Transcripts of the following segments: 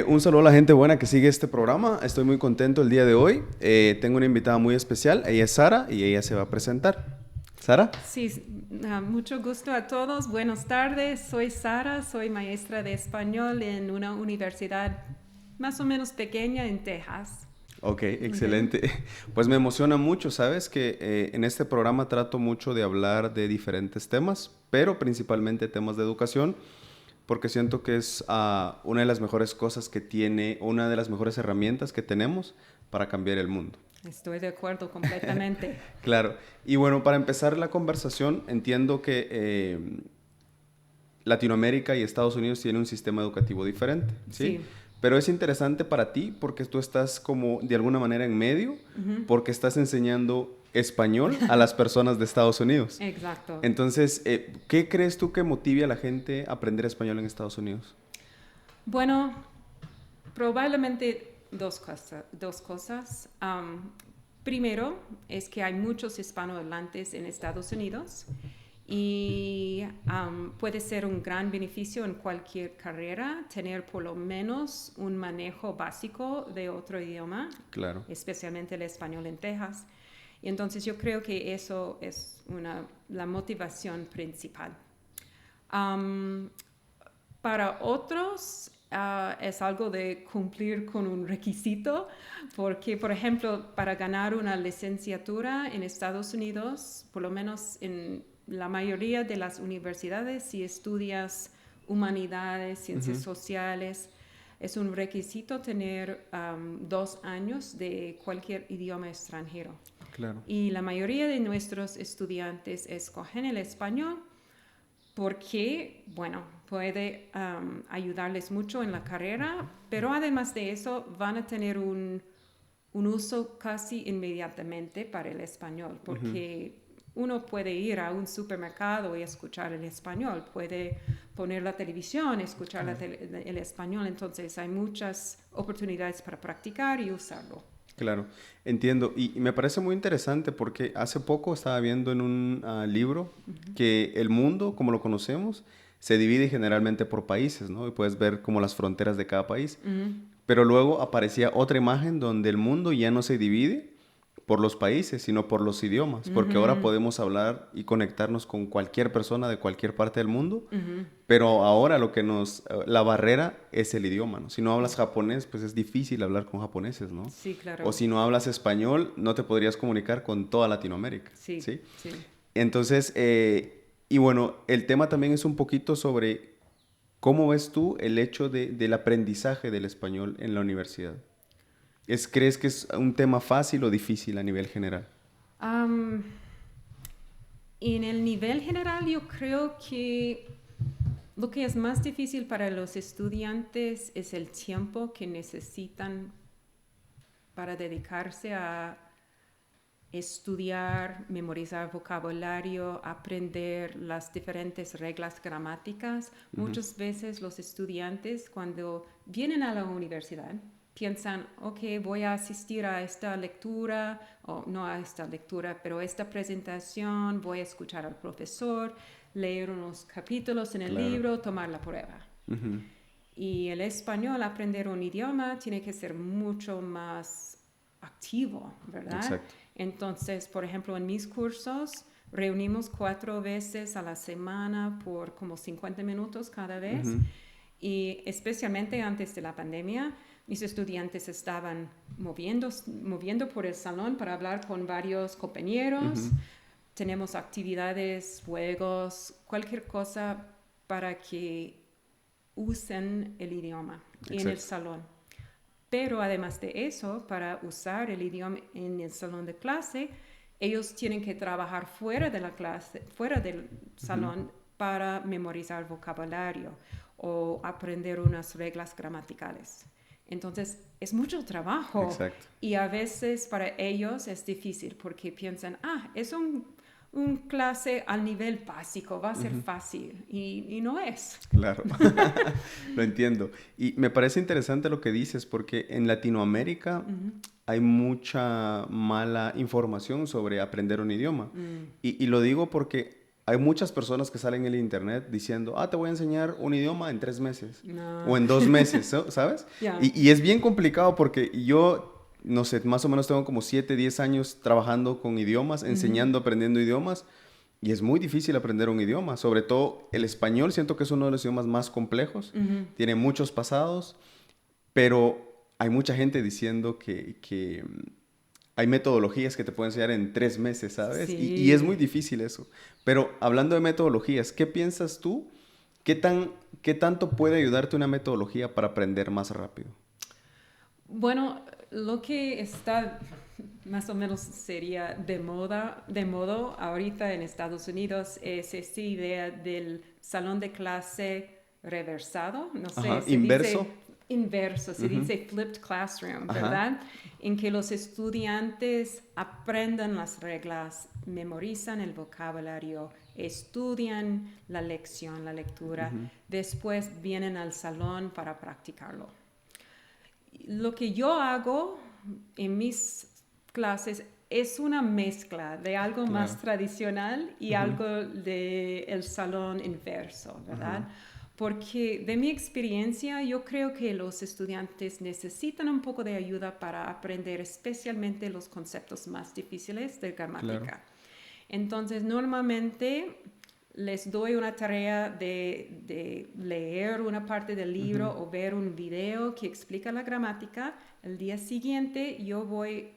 Un saludo a la gente buena que sigue este programa. Estoy muy contento el día de hoy. Tengo una invitada muy especial. Ella es Sara y ella se va a presentar. ¿Sara? Sí, mucho gusto a todos. Buenas tardes. Soy Sara, soy maestra de español en una universidad más o menos pequeña en Texas. Ok, excelente. Pues me emociona mucho, ¿sabes? Que en este programa trato mucho de hablar de diferentes temas, pero principalmente temas de educación, porque siento que es una de las mejores cosas que tiene, una de las mejores herramientas que tenemos para cambiar el mundo. Estoy de acuerdo completamente. Claro. Y bueno, para empezar la conversación, entiendo que Latinoamérica y Estados Unidos tienen un sistema educativo diferente, ¿sí? Sí. Pero es interesante para ti porque tú estás como de alguna manera en medio, porque estás enseñando español a las personas de Estados Unidos. Exacto. Entonces, ¿qué crees tú que motive a la gente a aprender español en Estados Unidos? Bueno, probablemente dos cosas. Primero, es que hay muchos hispanohablantes en Estados Unidos y puede ser un gran beneficio en cualquier carrera tener por lo menos un manejo básico de otro idioma, Claro. especialmente el español en Texas. Y entonces yo creo que eso es la motivación principal. Para otros es algo de cumplir con un requisito, porque, por ejemplo, para ganar una licenciatura en Estados Unidos, por lo menos en la mayoría de las universidades, si estudias humanidades, ciencias sociales, es un requisito tener 2 años de cualquier idioma extranjero. Claro. Y la mayoría de nuestros estudiantes escogen el español porque, bueno, puede ayudarles mucho en la carrera, pero además de eso van a tener un uso casi inmediatamente para el español, porque uno puede ir a un supermercado y escuchar el español, puede poner la televisión, escuchar el español, entonces hay muchas oportunidades para practicar y usarlo. Claro, entiendo. Y me parece muy interesante porque hace poco estaba viendo en un libro que el mundo, como lo conocemos, se divide generalmente por países, ¿no? Y puedes ver como las fronteras de cada país. Pero luego aparecía otra imagen donde el mundo ya no se divide por los países, sino por los idiomas, porque ahora podemos hablar y conectarnos con cualquier persona de cualquier parte del mundo, pero ahora la barrera es el idioma, ¿no? Si no hablas japonés, pues es difícil hablar con japoneses, ¿no? Sí, claro. O si no hablas español, no te podrías comunicar con toda Latinoamérica, Sí, ¿sí? sí. Entonces, y bueno, el tema también es un poquito sobre cómo ves tú el hecho del aprendizaje del español en la universidad. ¿Crees que es un tema fácil o difícil a nivel general? Um, en el nivel general yo creo que lo que es más difícil para los estudiantes es el tiempo que necesitan para dedicarse a estudiar, memorizar vocabulario, aprender las diferentes reglas gramáticas. Muchas veces los estudiantes cuando vienen a la universidad piensan, ok, voy a asistir a esta lectura, o no a esta lectura, pero a esta presentación, voy a escuchar al profesor, leer unos capítulos en el Claro. libro, tomar la prueba. Y el español, aprender un idioma, tiene que ser mucho más activo, ¿verdad? Exacto. Entonces, por ejemplo, en mis cursos reunimos 4 veces a la semana por como 50 minutos cada vez. Y especialmente antes de la pandemia, mis estudiantes estaban moviendo por el salón para hablar con varios compañeros. Tenemos actividades, juegos, cualquier cosa para que usen el idioma en el salón. Pero además de eso, para usar el idioma en el salón de clase, ellos tienen que trabajar fuera de la clase, fuera del salón, para memorizar vocabulario o aprender unas reglas gramaticales. Entonces, es mucho trabajo. Exacto. Y a veces para ellos es difícil porque piensan, es un clase al nivel básico, va a ser fácil. Y no es. Claro, lo entiendo. Y me parece interesante lo que dices porque en Latinoamérica hay mucha mala información sobre aprender un idioma. Y lo digo porque hay muchas personas que salen en el internet diciendo, te voy a enseñar un idioma en 3 meses No. o en 2 meses, ¿sabes? Yeah. Y es bien complicado porque yo, no sé, más o menos tengo como 7, 10 años trabajando con idiomas, enseñando, aprendiendo idiomas. Y es muy difícil aprender un idioma, sobre todo el español. Siento que es uno de los idiomas más complejos, tiene muchos pasados, pero hay mucha gente diciendo que hay metodologías que te pueden enseñar en 3 meses, ¿sabes? Sí. Y es muy difícil eso. Pero hablando de metodologías, ¿qué piensas tú? ¿Qué tanto puede ayudarte una metodología para aprender más rápido? Bueno, lo que está más o menos sería de modo ahorita en Estados Unidos es esta idea del salón de clase reversado, no sé, Ajá, se inverso. dice inverso, se dice flipped classroom, ¿verdad? En que los estudiantes aprendan las reglas, memorizan el vocabulario, estudian la lección, la lectura, después vienen al salón para practicarlo. Lo que yo hago en mis clases es una mezcla de algo más tradicional y algo del salón inverso, ¿verdad? Porque de mi experiencia yo creo que los estudiantes necesitan un poco de ayuda para aprender especialmente los conceptos más difíciles de gramática. Claro. Entonces normalmente les doy una tarea de leer una parte del libro o ver un video que explica la gramática. El día siguiente yo doy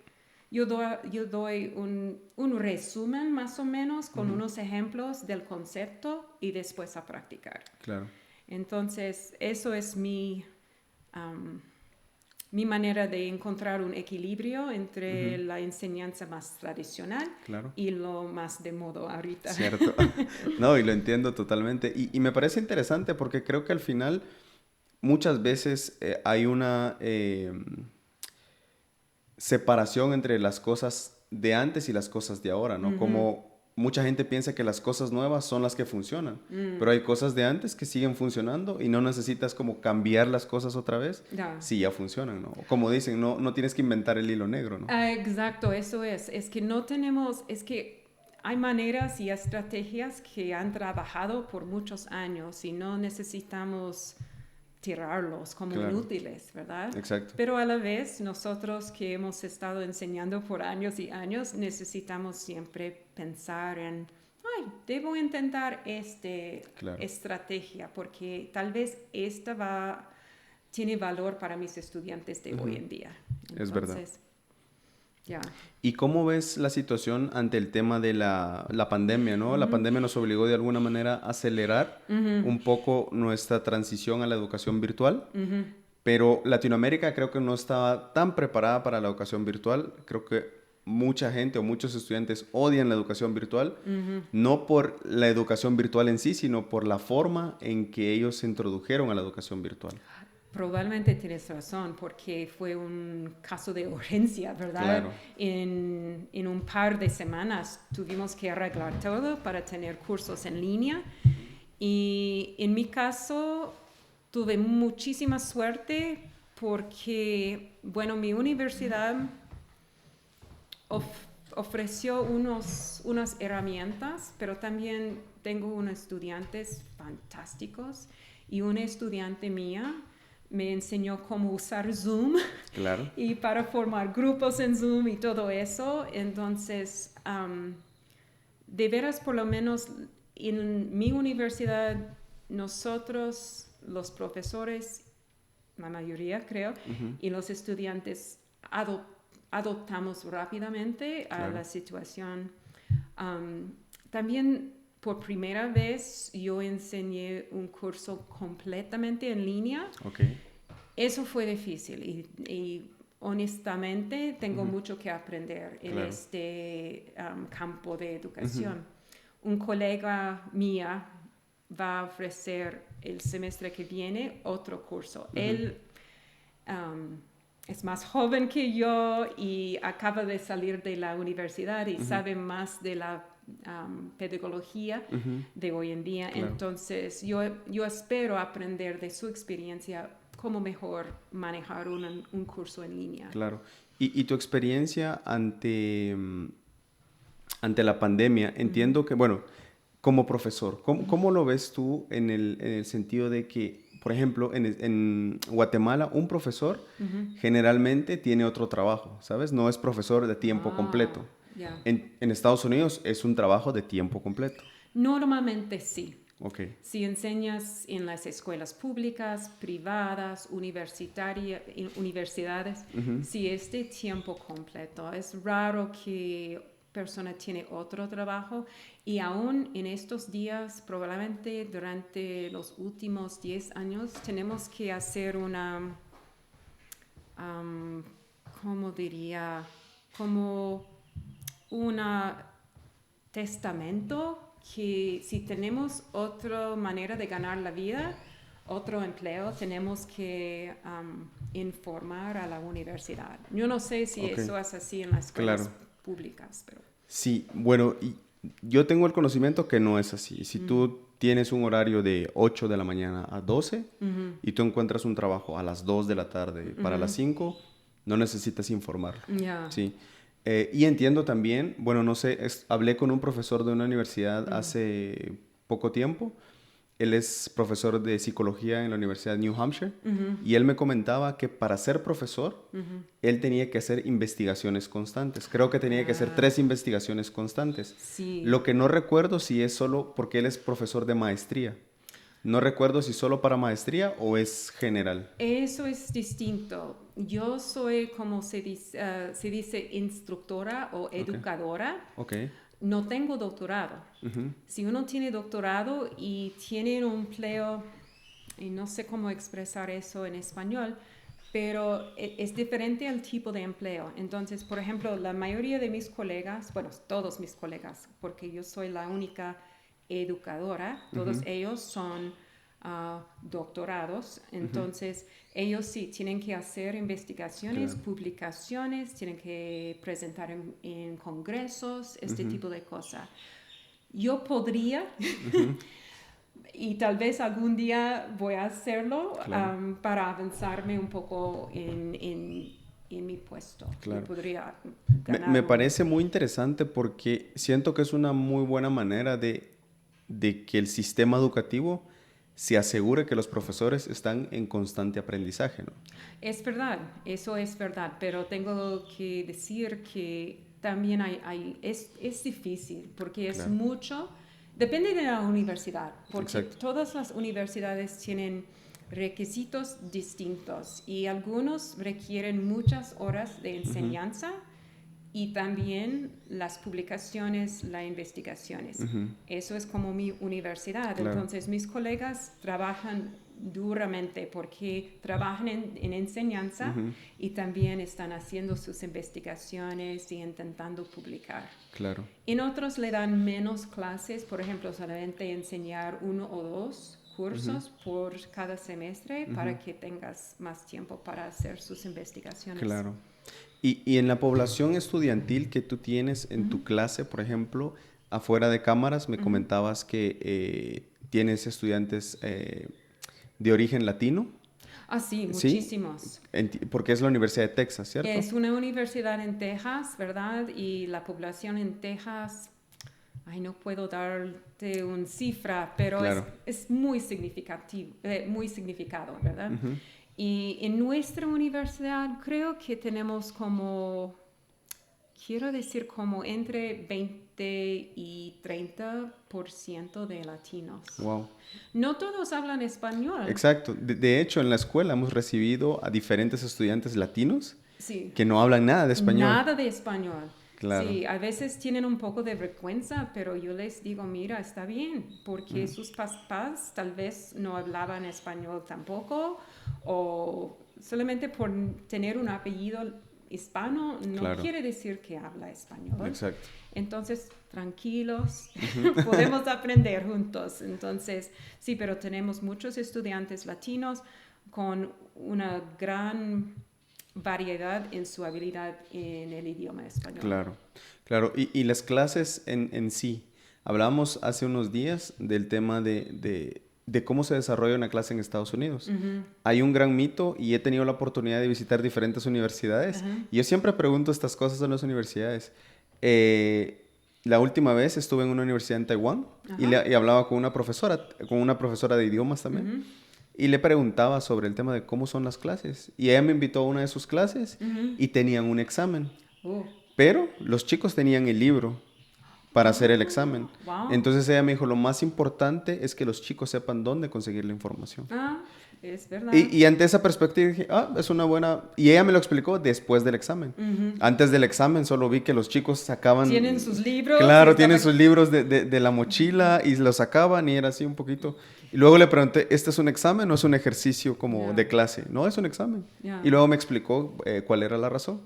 un resumen más o menos con unos ejemplos del concepto y después a practicar. Claro. Entonces, eso es mi manera de encontrar un equilibrio entre la enseñanza más tradicional y lo más de moda ahorita. Cierto. No, y lo entiendo totalmente. Y me parece interesante porque creo que al final muchas veces hay una separación entre las cosas de antes y las cosas de ahora, ¿no? Como mucha gente piensa que las cosas nuevas son las que funcionan, pero hay cosas de antes que siguen funcionando y no necesitas como cambiar las cosas otra vez si ya funcionan, ¿no? Como dicen, no tienes que inventar el hilo negro, ¿no? Exacto, eso es. Es que no tenemos, es que hay maneras y estrategias que han trabajado por muchos años y no necesitamos tirarlos como inútiles, ¿verdad? Exacto. Pero a la vez, nosotros que hemos estado enseñando por años y años, necesitamos siempre pensar en, debo intentar esta estrategia, porque tal vez esta tiene valor para mis estudiantes de hoy en día. Entonces, es verdad. Ya. ¿Y cómo ves la situación ante el tema de la pandemia, ¿no? La pandemia nos obligó de alguna manera a acelerar un poco nuestra transición a la educación virtual, pero Latinoamérica creo que no estaba tan preparada para la educación virtual. Creo que mucha gente o muchos estudiantes odian la educación virtual, no por la educación virtual en sí, sino por la forma en que ellos se introdujeron a la educación virtual. Probablemente tienes razón, porque fue un caso de urgencia, ¿verdad? Claro. En un par de semanas tuvimos que arreglar todo para tener cursos en línea. Y en mi caso tuve muchísima suerte porque, bueno, mi universidad ofreció unas herramientas, pero también tengo unos estudiantes fantásticos y una estudiante mía me enseñó cómo usar Zoom y para formar grupos en Zoom y todo eso. Entonces, de veras, por lo menos en mi universidad, nosotros, los profesores, la mayoría creo, y los estudiantes adoptamos rápidamente a la situación. También por primera vez yo enseñé un curso completamente en línea. Eso fue difícil y honestamente tengo mucho que aprender en este campo de educación. Un colega mía va a ofrecer el semestre que viene otro curso. Él es más joven que yo y acaba de salir de la universidad y sabe más de la pedagogía de hoy en día. Entonces yo espero aprender de su experiencia cómo mejor manejar un curso en línea. Claro. ¿Y tu experiencia ante la pandemia? Entiendo que, bueno, como profesor, ¿cómo lo ves tú en el sentido de que, por ejemplo, en Guatemala, un profesor generalmente tiene otro trabajo, ¿sabes? No es profesor de tiempo completo. Ya. En Estados Unidos es un trabajo de tiempo completo. Normalmente sí. Okay. Si enseñas en las escuelas públicas, privadas, universidades, si es de tiempo completo. Es raro que persona tiene otro trabajo y aún en estos días, probablemente durante los últimos 10 años, tenemos que hacer una, ¿cómo diría? Como una testamento que si tenemos otra manera de ganar la vida, otro empleo, tenemos que informar a la universidad. Yo no sé si eso es así en las escuelas públicas, pero... Sí, bueno, y yo tengo el conocimiento que no es así. Si tú tienes un horario de 8 de la mañana a 12 y tú encuentras un trabajo a las 2 de la tarde para las 5, no necesitas informarlo. Sí. Y entiendo también, bueno, no sé, hablé con un profesor de una universidad hace poco tiempo. Él es profesor de psicología en la Universidad de New Hampshire y él me comentaba que para ser profesor, él tenía que hacer investigaciones constantes. Creo que tenía que hacer 3 investigaciones constantes. Sí. Lo que no recuerdo si es solo porque él es profesor de maestría. No recuerdo si solo para maestría o es general. Eso es distinto. Yo soy, como se dice instructora o educadora. Okay. No tengo doctorado. Si uno tiene doctorado y tiene un empleo, y no sé cómo expresar eso en español, pero es diferente al tipo de empleo. Entonces, por ejemplo, la mayoría de mis colegas, bueno, todos mis colegas, porque yo soy la única educadora, todos ellos son doctorados, entonces ellos sí tienen que hacer investigaciones, publicaciones, tienen que presentar en congresos, este tipo de cosas. Yo podría, y tal vez algún día voy a hacerlo para avanzarme un poco en mi puesto. Claro. Podría me parece muy interesante porque siento que es una muy buena manera de que el sistema educativo se asegure que los profesores están en constante aprendizaje, ¿no? Es verdad, eso es verdad, pero tengo que decir que también es difícil porque es mucho, depende de la universidad, porque todas las universidades tienen requisitos distintos y algunos requieren muchas horas de enseñanza y también las publicaciones, las investigaciones. Eso es como mi universidad. Entonces, mis colegas trabajan duramente porque trabajan en enseñanza y también están haciendo sus investigaciones y intentando publicar. Claro. En otros le dan menos clases, por ejemplo, solamente enseñar 1 o 2 cursos por cada semestre para que tengas más tiempo para hacer sus investigaciones. Claro. Y en la población estudiantil que tú tienes en tu clase, por ejemplo, afuera de cámaras, me comentabas que tienes estudiantes de origen latino. Ah, sí, muchísimos. Porque es la Universidad de Texas, ¿cierto? Es una universidad en Texas, ¿verdad? Y la población en Texas, no puedo darte una cifra, pero es muy significado, ¿verdad? Y en nuestra universidad creo que tenemos como entre 20 y 30% de latinos. Wow. No todos hablan español. Exacto. De hecho, en la escuela hemos recibido a diferentes estudiantes latinos que no hablan nada de español. Nada de español. Claro. Sí, a veces tienen un poco de vergüenza, pero yo les digo, mira, está bien, porque sus papás tal vez no hablaban español tampoco, o solamente por tener un apellido hispano no quiere decir que habla español. Exacto. Entonces, tranquilos, podemos aprender juntos. Entonces, sí, pero tenemos muchos estudiantes latinos con una gran variedad en su habilidad en el idioma español. Claro, claro. Y las clases en sí. Hablamos hace unos días del tema de cómo se desarrolla una clase en Estados Unidos. Hay un gran mito y he tenido la oportunidad de visitar diferentes universidades. Y yo siempre pregunto estas cosas en las universidades. la última vez estuve en una universidad en Taiwán y hablaba con una profesora de idiomas también. Y le preguntaba sobre el tema de cómo son las clases. Y ella me invitó a una de sus clases y tenían un examen. Pero los chicos tenían el libro para hacer el examen. Wow. Entonces ella me dijo, lo más importante es que los chicos sepan dónde conseguir la información. Es verdad. Y ante esa perspectiva dije, es una buena... Y ella me lo explicó después del examen. Antes del examen solo vi que los chicos sacaban... Tienen sus libros. Claro, tienen sus libros de la mochila y los sacaban y era así un poquito... Y luego le pregunté, ¿este es un examen o es un ejercicio como de clase? No, es un examen. Y luego me explicó cuál era la razón.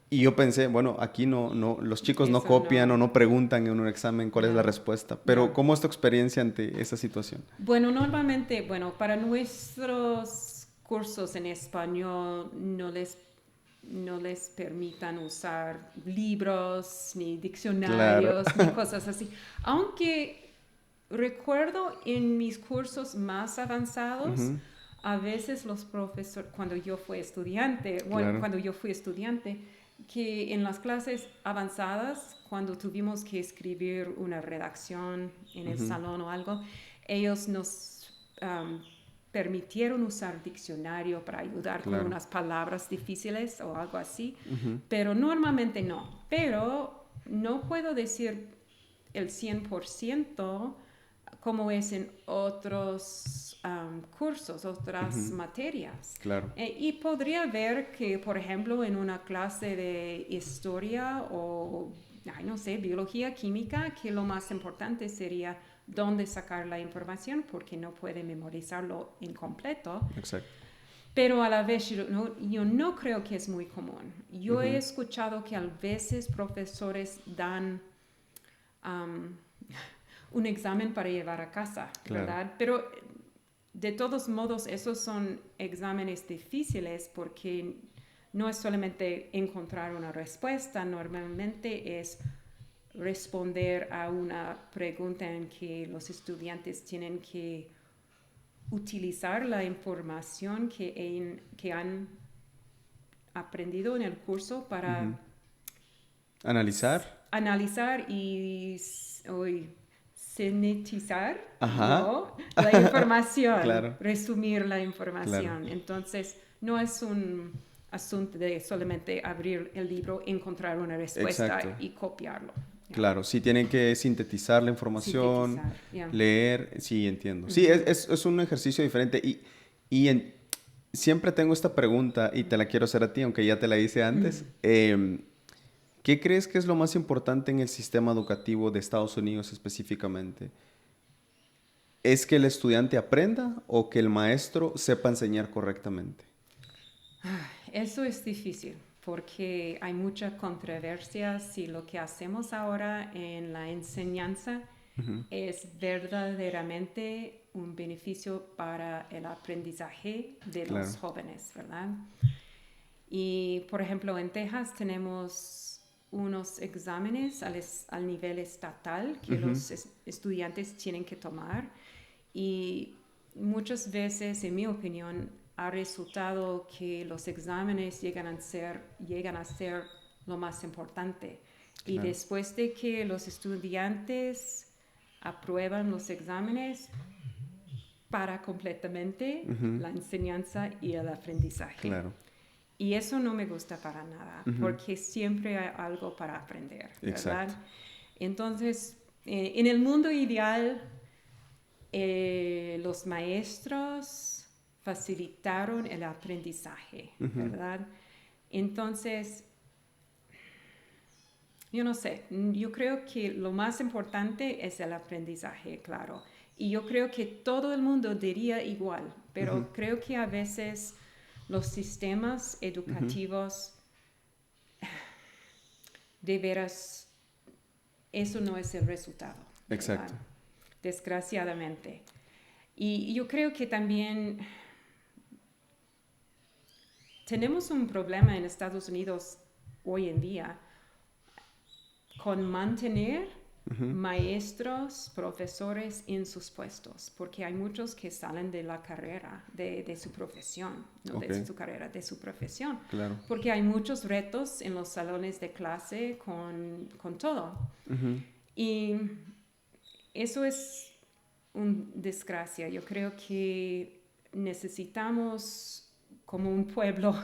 Y yo pensé, bueno, aquí no, los chicos no copian o no preguntan en un examen cuál es la respuesta. Pero, ¿cómo es tu experiencia ante esa situación? Bueno, normalmente, para nuestros cursos en español no les permitan usar libros, ni diccionarios, ni cosas así. Aunque recuerdo en mis cursos más avanzados, a veces los profesores, cuando yo fui estudiante, que en las clases avanzadas, cuando tuvimos que escribir una redacción en el salón o algo, ellos nos permitieron usar diccionario para ayudar con unas palabras difíciles o algo así, pero normalmente no. Pero no puedo decir el 100% como es en otros cursos, otras materias. Claro. Y podría ver que, por ejemplo, en una clase de historia o, no sé, biología, química, que lo más importante sería dónde sacar la información, porque no puede memorizarlo incompleto. Exacto. Pero a la vez yo no creo que es muy común. Yo he escuchado que a veces profesores dan... un examen para llevar a casa, ¿verdad? Pero de todos modos, esos son exámenes difíciles porque no es solamente encontrar una respuesta, normalmente es responder a una pregunta en que los estudiantes tienen que utilizar la información que han aprendido en el curso para analizar y sintetizar, ¿no? La información, resumir la información. Entonces, no es un asunto de solamente abrir el libro, encontrar una respuesta y copiarlo. Claro, sí tienen que sintetizar la información, leer, sí, entiendo. Sí, es un ejercicio diferente y siempre tengo esta pregunta y te la quiero hacer a ti, aunque ya te la hice antes. ¿Qué crees que es lo más importante en el sistema educativo de Estados Unidos específicamente? ¿Es que el estudiante aprenda o que el maestro sepa enseñar correctamente? Eso es difícil porque hay mucha controversia si lo que hacemos ahora en la enseñanza es verdaderamente un beneficio para el aprendizaje de los jóvenes, ¿verdad? Y, por ejemplo, en Texas tenemos unos exámenes al nivel estatal que los estudiantes tienen que tomar y muchas veces, en mi opinión, ha resultado que los exámenes llegan a ser lo más importante. Y después de que los estudiantes aprueban los exámenes, para completamente la enseñanza y el aprendizaje. Claro. Y eso no me gusta para nada, porque siempre hay algo para aprender, ¿verdad? Exacto. Entonces, en el mundo ideal, los maestros facilitaron el aprendizaje, ¿verdad? Entonces, yo no sé, yo creo que lo más importante es el aprendizaje, claro. Y yo creo que todo el mundo diría igual, pero creo que a veces los sistemas educativos, de veras, eso no es el resultado. Exacto. ¿Verdad? Desgraciadamente. Y yo creo que también tenemos un problema en Estados Unidos hoy en día con mantener maestros, profesores en sus puestos, porque hay muchos que salen de la carrera, de su profesión, no de su carrera, de su profesión. Claro. Porque hay muchos retos en los salones de clase con todo. Y eso es una desgracia. Yo creo que necesitamos, como un pueblo,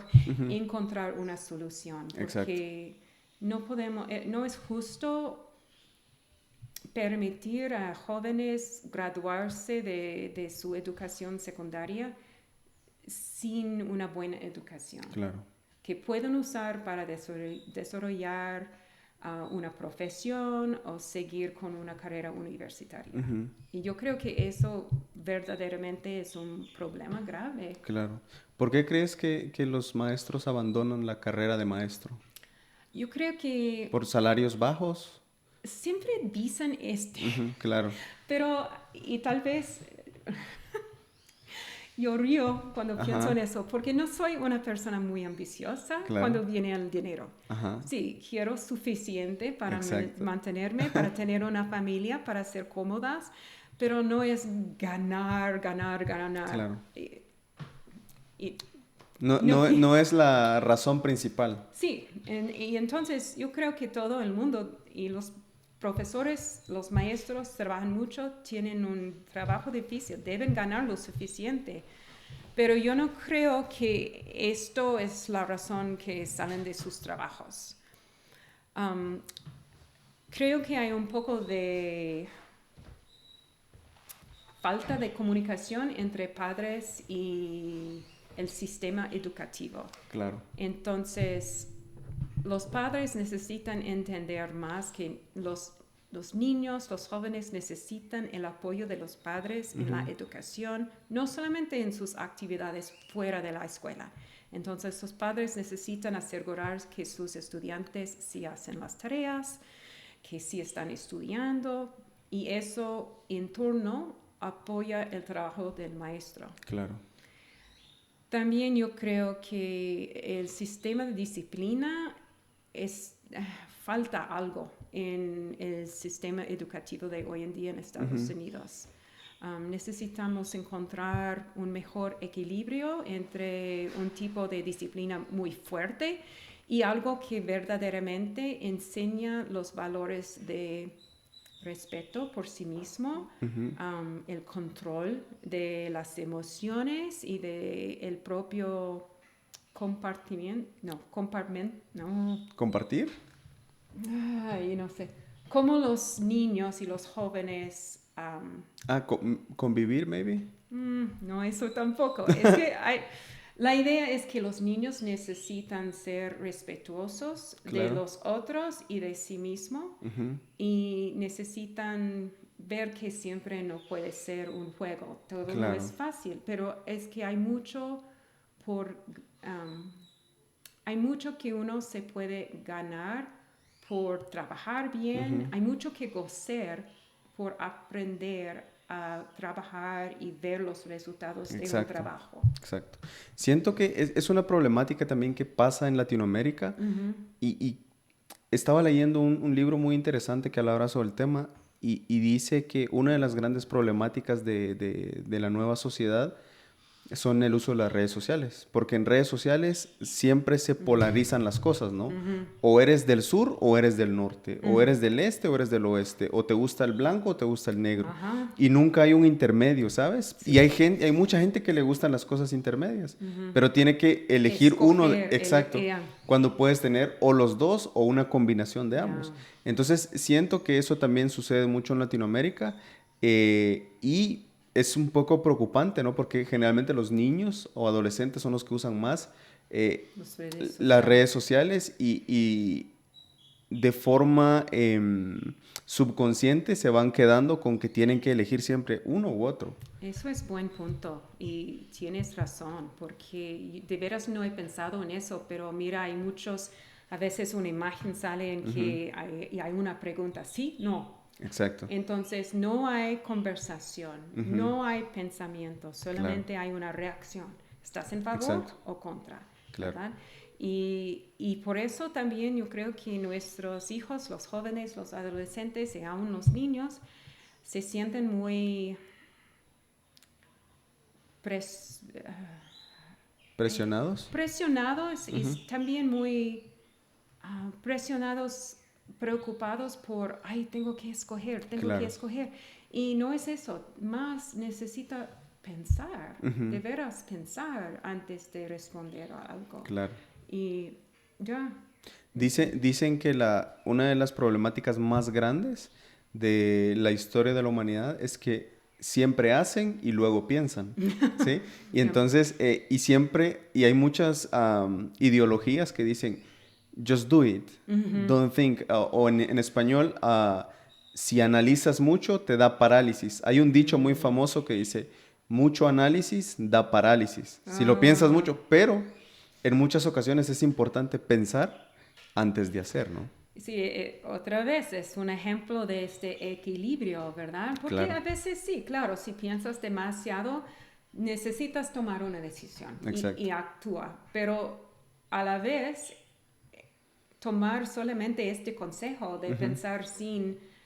encontrar una solución. Porque no podemos, no es justo permitir a jóvenes graduarse de su educación secundaria sin una buena educación. Claro. Que pueden usar para desarrollar una profesión o seguir con una carrera universitaria. Y yo creo que eso verdaderamente es un problema grave. Claro. ¿Por qué crees que los maestros abandonan la carrera de maestro? Yo creo que... ¿Por salarios bajos? Siempre dicen claro. Pero, y tal vez... Yo río cuando pienso en eso, porque no soy una persona muy ambiciosa cuando viene el dinero. Sí, quiero suficiente para mantenerme, para tener una familia, para ser cómodas, pero no es ganar. Claro. No es la razón principal. Sí, y entonces yo creo que todo el mundo y los profesores, los maestros trabajan mucho, tienen un trabajo difícil, deben ganar lo suficiente. Pero yo no creo que esto es la razón que salen de sus trabajos. Creo que hay un poco de falta de comunicación entre padres y el sistema educativo. Claro. Entonces, los padres necesitan entender más que los niños, los jóvenes necesitan el apoyo de los padres en la educación, no solamente en sus actividades fuera de la escuela. Entonces, los padres necesitan asegurar que sus estudiantes sí hacen las tareas, que sí están estudiando, y eso en turno apoya el trabajo del maestro. Claro. También yo creo que el sistema de disciplina falta algo en el sistema educativo de hoy en día en Estados Unidos. Necesitamos encontrar un mejor equilibrio entre un tipo de disciplina muy fuerte y algo que verdaderamente enseña los valores de respeto por sí mismo, el control de las emociones y el propio ¿Compartir? Ay, no sé. Cómo los niños y los jóvenes... convivir, maybe? No, eso tampoco. Es que la idea es que los niños necesitan ser respetuosos de los otros y de sí mismo, y necesitan ver que siempre no puede ser un juego. Todo no es fácil, pero es que hay mucho hay mucho que uno se puede ganar por trabajar bien, hay mucho que gozar por aprender a trabajar y ver los resultados de un trabajo. Exacto. Siento que es una problemática también que pasa en Latinoamérica, y estaba leyendo un libro muy interesante que hablaba sobre el tema, y dice que una de las grandes problemáticas de la nueva sociedad son el uso de las redes sociales, porque en redes sociales siempre se polarizan las cosas, ¿no? O eres del sur o eres del norte, o eres del este o eres del oeste, o te gusta el blanco o te gusta el negro, y nunca hay un intermedio, ¿sabes? Sí. Y hay mucha gente que le gustan las cosas intermedias, pero tiene que elegir uno, exacto, cuando puedes tener o los dos o una combinación de ambos. Entonces siento que eso también sucede mucho en Latinoamérica, y es un poco preocupante, ¿no? Porque generalmente los niños o adolescentes son los que usan más las redes sociales, y de forma subconsciente se van quedando con que tienen que elegir siempre uno u otro. Eso es buen punto y tienes razón, porque de veras no he pensado en eso, pero mira, hay muchos, a veces una imagen sale en que hay una pregunta, ¿sí? No. Exacto. Entonces no hay conversación, no hay pensamiento, solamente hay una reacción. ¿Estás en favor o contra? Claro. ¿verdad? Y por eso también yo creo que nuestros hijos, los jóvenes, los adolescentes y aún los niños se sienten muy ¿Presionados? Presionados y también muy presionados, preocupados por, ay, tengo que escoger. Y no es eso, más necesita pensar, de veras pensar antes de responder a algo. Claro. Y ya. Dicen que una de las problemáticas más grandes de la historia de la humanidad es que siempre hacen y luego piensan, ¿sí? Y entonces, y hay muchas ideologías que dicen, just do it, don't think, o en español, si analizas mucho, te da parálisis. Hay un dicho muy famoso que dice, mucho análisis da parálisis. Si lo piensas mucho, pero en muchas ocasiones es importante pensar antes de hacer, ¿no? Sí, otra vez es un ejemplo de este equilibrio, ¿verdad? Porque claro. A veces sí, claro, si piensas demasiado, necesitas tomar una decisión y actúa. Pero a la vez, tomar solamente este consejo de pensar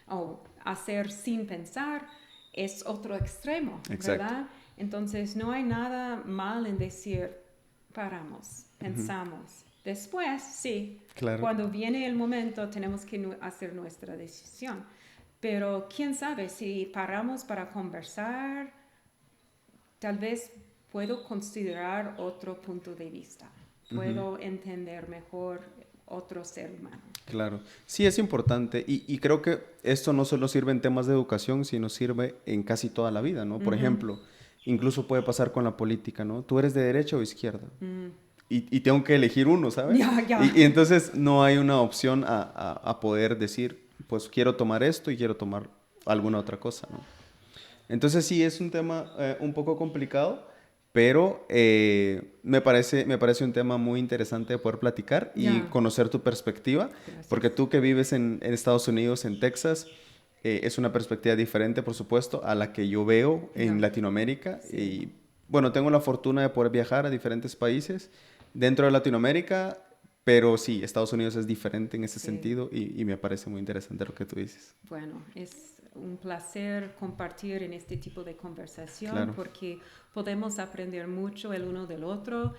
o hacer sin pensar es otro extremo, ¿verdad? Entonces no hay nada mal en decir, paramos, pensamos. Después, sí, cuando viene el momento tenemos que hacer nuestra decisión. Pero quién sabe, si paramos para conversar, tal vez puedo considerar otro punto de vista. Puedo entender mejor otro ser humano. Claro, sí es importante y creo que esto no solo sirve en temas de educación, sino sirve en casi toda la vida, ¿no? Por ejemplo, incluso puede pasar con la política, ¿no? ¿Tú eres de derecha o izquierda? Y tengo que elegir uno, ¿sabes? Y entonces no hay una opción a poder decir, pues quiero tomar esto y quiero tomar alguna otra cosa, ¿no? Entonces sí es un tema un poco complicado, pero me parece un tema muy interesante de poder platicar y conocer tu perspectiva. Gracias. Porque tú que vives en Estados Unidos, en Texas, es una perspectiva diferente, por supuesto, a la que yo veo en Latinoamérica. Sí. Y bueno, tengo la fortuna de poder viajar a diferentes países dentro de Latinoamérica, pero sí, Estados Unidos es diferente en ese sentido y me parece muy interesante lo que tú dices. Bueno, es un placer compartir en este tipo de conversación porque podemos aprender mucho el uno del otro,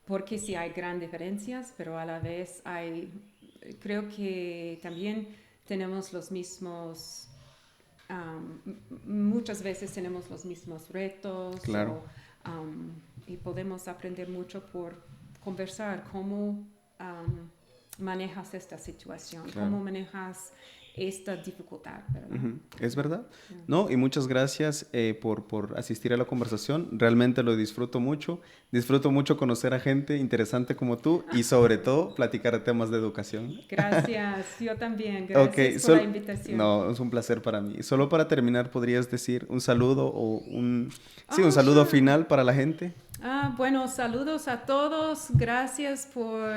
porque sí hay grandes diferencias, pero a la vez creo que también tenemos los mismos, muchas veces tenemos los mismos retos y podemos aprender mucho por conversar cómo manejas esta situación, cómo manejas esta dificultad, ¿verdad? Es verdad. No, y muchas gracias por asistir a la conversación. Realmente lo disfruto mucho. Disfruto mucho conocer a gente interesante como tú y sobre todo platicar de temas de educación. Gracias, yo también. Gracias por la invitación. No, es un placer para mí. Solo para terminar, ¿podrías decir un saludo o un saludo final para la gente? Bueno, saludos a todos. Gracias por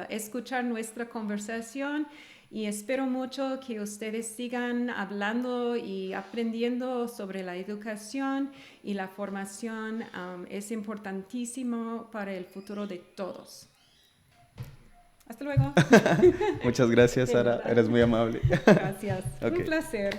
escuchar nuestra conversación. Y espero mucho que ustedes sigan hablando y aprendiendo sobre la educación y la formación. Es importantísimo para el futuro de todos. Hasta luego. Muchas gracias, Sara. Eres muy amable. Gracias. Un placer.